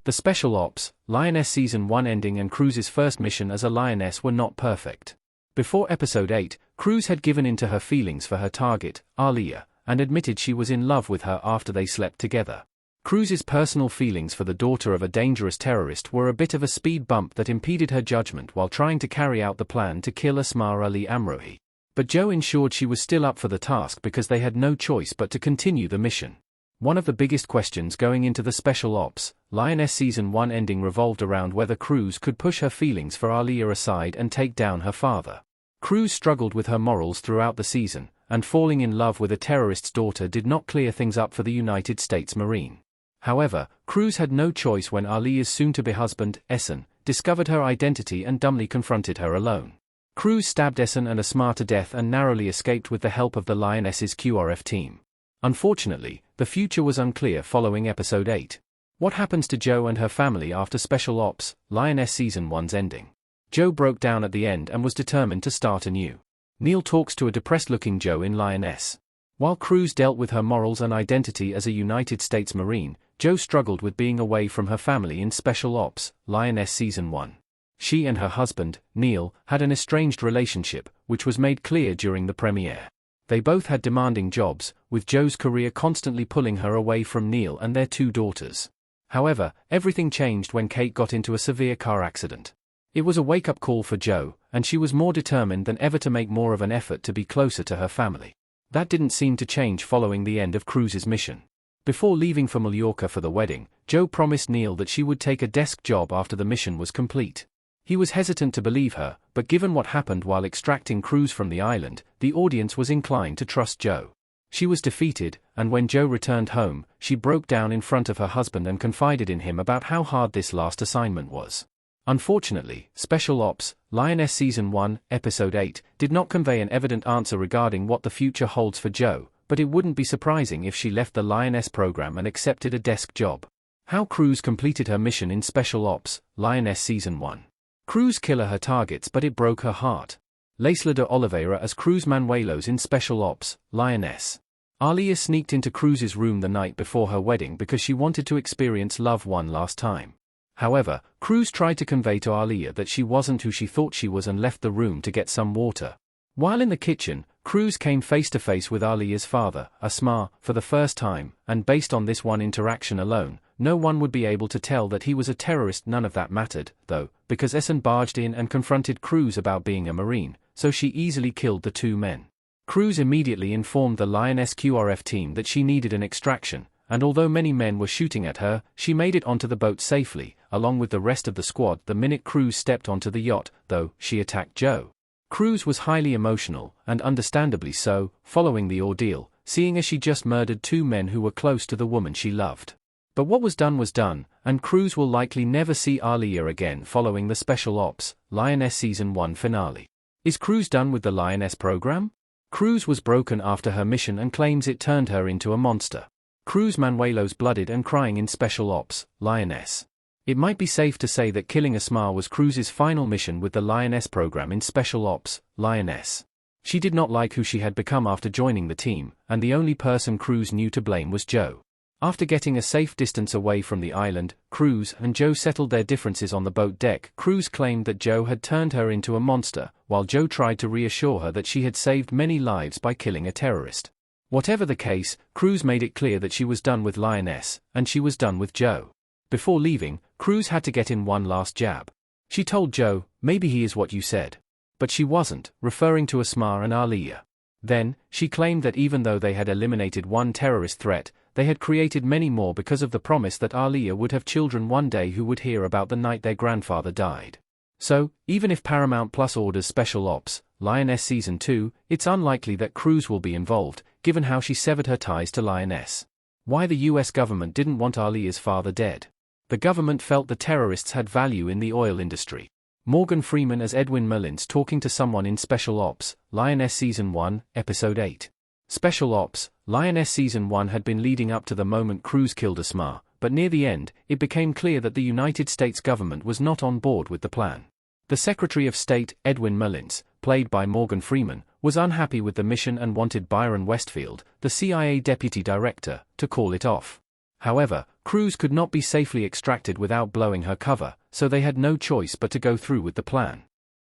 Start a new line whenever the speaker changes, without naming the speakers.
The Special Ops, Lioness Season 1 ending and Cruz's first mission as a lioness were not perfect. Before Episode 8, Cruz had given in to her feelings for her target, Aaliyah, and admitted she was in love with her after they slept together. Cruz's personal feelings for the daughter of a dangerous terrorist were a bit of a speed bump that impeded her judgment while trying to carry out the plan to kill Asma Ali Amrohi. But Joe ensured she was still up for the task because they had no choice but to continue the mission. One of the biggest questions going into the Special Ops, Lioness Season 1 ending revolved around whether Cruz could push her feelings for Aaliyah aside and take down her father. Cruz struggled with her morals throughout the season, and falling in love with a terrorist's daughter did not clear things up for the United States Marine. However, Cruz had no choice when Aaliyah's soon-to-be husband, Ehsan, discovered her identity and dumbly confronted her alone. Cruz stabbed Ehsan and Asma to death and narrowly escaped with the help of the Lioness's QRF team. Unfortunately, the future was unclear following Episode 8. What happens to Joe and her family after Special Ops, Lioness Season 1's ending? Joe broke down at the end and was determined to start anew. Neil talks to a depressed-looking Joe in Lioness. While Cruz dealt with her morals and identity as a United States Marine, Joe struggled with being away from her family in Special Ops, Lioness Season 1. She and her husband, Neil, had an estranged relationship, which was made clear during the premiere. They both had demanding jobs, with Joe's career constantly pulling her away from Neil and their two daughters. However, everything changed when Kate got into a severe car accident. It was a wake-up call for Joe, and she was more determined than ever to make more of an effort to be closer to her family. That didn't seem to change following the end of Cruz's mission. Before leaving for Mallorca for the wedding, Joe promised Neil that she would take a desk job after the mission was complete. He was hesitant to believe her, but given what happened while extracting Cruz from the island, the audience was inclined to trust Joe. She was defeated, and when Joe returned home, she broke down in front of her husband and confided in him about how hard this last assignment was. Unfortunately, Special Ops, Lioness Season 1, Episode 8, did not convey an evident answer regarding what the future holds for Joe, but it wouldn't be surprising if she left the Lioness program and accepted a desk job. How Cruz completed her mission in Special Ops, Lioness Season 1. Cruz killer her targets but it broke her heart. Laisla de Oliveira as Cruz Manuelos in Special Ops, Lioness. Aaliyah sneaked into Cruz's room the night before her wedding because she wanted to experience love one last time. However, Cruz tried to convey to Aaliyah that she wasn't who she thought she was and left the room to get some water. While in the kitchen, Cruz came face to face with Aaliyah's father, Asma, for the first time, and based on this one interaction alone, no one would be able to tell that he was a terrorist. None of that mattered, though, because Ehsan barged in and confronted Cruz about being a Marine, so she easily killed the two men. Cruz immediately informed the Lioness QRF team that she needed an extraction, and although many men were shooting at her, she made it onto the boat safely, along with the rest of the squad the minute Cruz stepped onto the yacht, though she attacked Joe. Cruz was highly emotional, and understandably so, following the ordeal, seeing as she just murdered two men who were close to the woman she loved. But what was done, and Cruz will likely never see Aaliyah again following the Special Ops, Lioness Season 1 finale. Is Cruz done with the Lioness program? Cruz was broken after her mission and claims it turned her into a monster. Cruz Manuelos blooded and crying in Special Ops, Lioness. It might be safe to say that killing Asma was Cruz's final mission with the Lioness program in Special Ops, Lioness. She did not like who she had become after joining the team, and the only person Cruz knew to blame was Joe. After getting a safe distance away from the island, Cruz and Joe settled their differences on the boat deck. Cruz claimed that Joe had turned her into a monster, while Joe tried to reassure her that she had saved many lives by killing a terrorist. Whatever the case, Cruz made it clear that she was done with Lioness, and she was done with Joe. Before leaving, Cruz had to get in one last jab. She told Joe, "Maybe he is what you said." But she wasn't, referring to Asma and Aaliyah. Then, she claimed that even though they had eliminated one terrorist threat, they had created many more because of the promise that Aaliyah would have children one day who would hear about the night their grandfather died. So, even if Paramount Plus orders Special Ops, Lioness Season 2, it's unlikely that Cruz will be involved, given how she severed her ties to Lioness. Why the US government didn't want Aaliyah's father dead? The government felt the terrorists had value in the oil industry. Morgan Freeman as Edwin Mullins talking to someone in Special Ops, Lioness Season 1, Episode 8. Special Ops, Lioness Season 1 had been leading up to the moment Cruz killed Asma, but near the end, it became clear that the United States government was not on board with the plan. The Secretary of State, Edwin Mullins, played by Morgan Freeman, was unhappy with the mission and wanted Byron Westfield, the CIA deputy director, to call it off. However, Cruz could not be safely extracted without blowing her cover, so they had no choice but to go through with the plan.